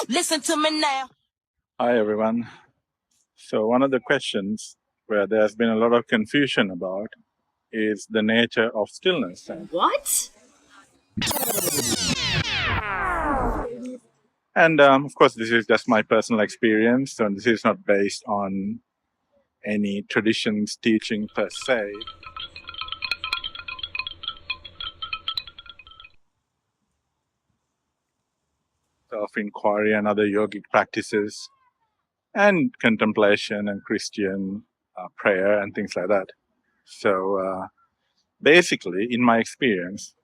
Listen to me now. Hi, everyone. So one of the questions where there's been a lot of confusion about is the nature of stillness. What? And of course, this is just my personal experience, and this is not based on any tradition's teaching per se. Self-inquiry and other yogic practices, and contemplation and Christian prayer and things like that. So basically, in my experience,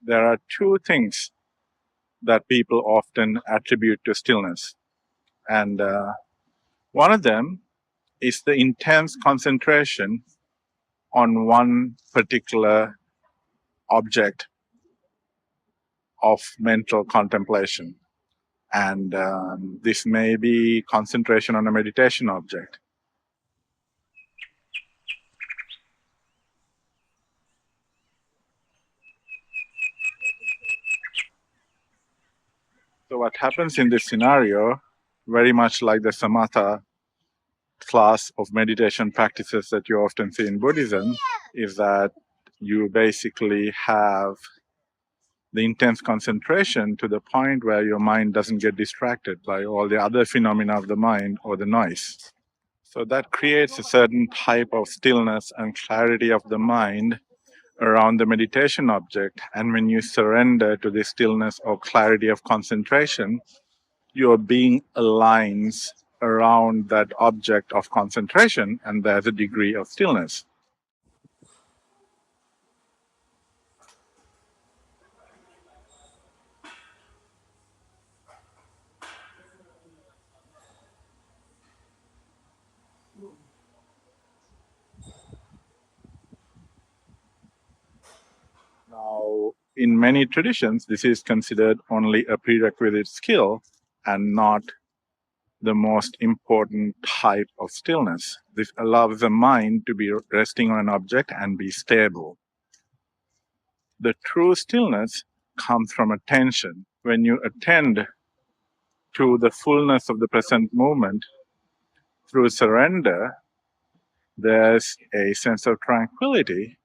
there are two things that people often attribute to stillness. And one of them is the intense concentration on one particular object of mental contemplation. And this may be concentration on a meditation object. So what happens in this scenario, very much like the samatha class of meditation practices that you often see in Buddhism, is that you basically have the intense concentration to the point where your mind doesn't get distracted by all the other phenomena of the mind or the noise. So that creates a certain type of stillness and clarity of the mind around the meditation object. And when you surrender to this stillness or clarity of concentration, your being aligns around that object of concentration, and there's a degree of stillness. Now, in many traditions, this is considered only a prerequisite skill and not the most important type of stillness. This allows the mind to be resting on an object and be stable. The true stillness comes from attention. When you attend to the fullness of the present moment through surrender, there's a sense of tranquility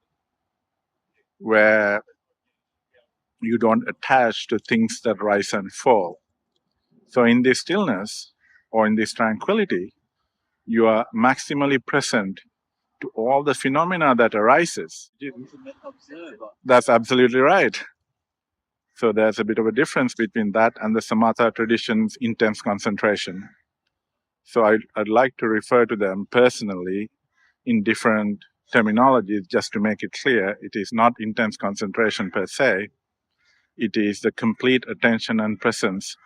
where you don't attach to things that rise and fall. So in this stillness or in this tranquility, you are maximally present to all the phenomena that arises. That's absolutely right. So there's a bit of a difference between that and the samatha tradition's intense concentration. So I'd like to refer to them personally in different terminologies just to make it clear. It is not intense concentration per se. It is the complete attention and presence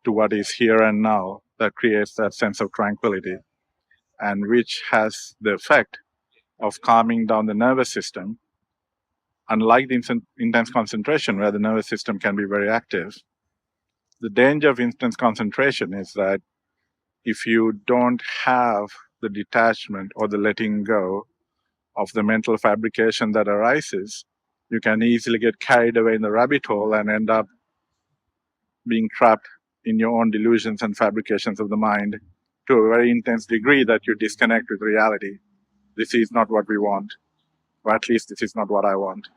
to what is here and now that creates that sense of tranquility, and which has the effect of calming down the nervous system. Unlike the intense concentration, where the nervous system can be very active, the danger of intense concentration is that if you don't have the detachment or the letting go of the mental fabrication that arises, you can easily get carried away in the rabbit hole and end up being trapped in your own delusions and fabrications of the mind to a very intense degree that you disconnect with reality. This is not what we want, or at least this is not what I want.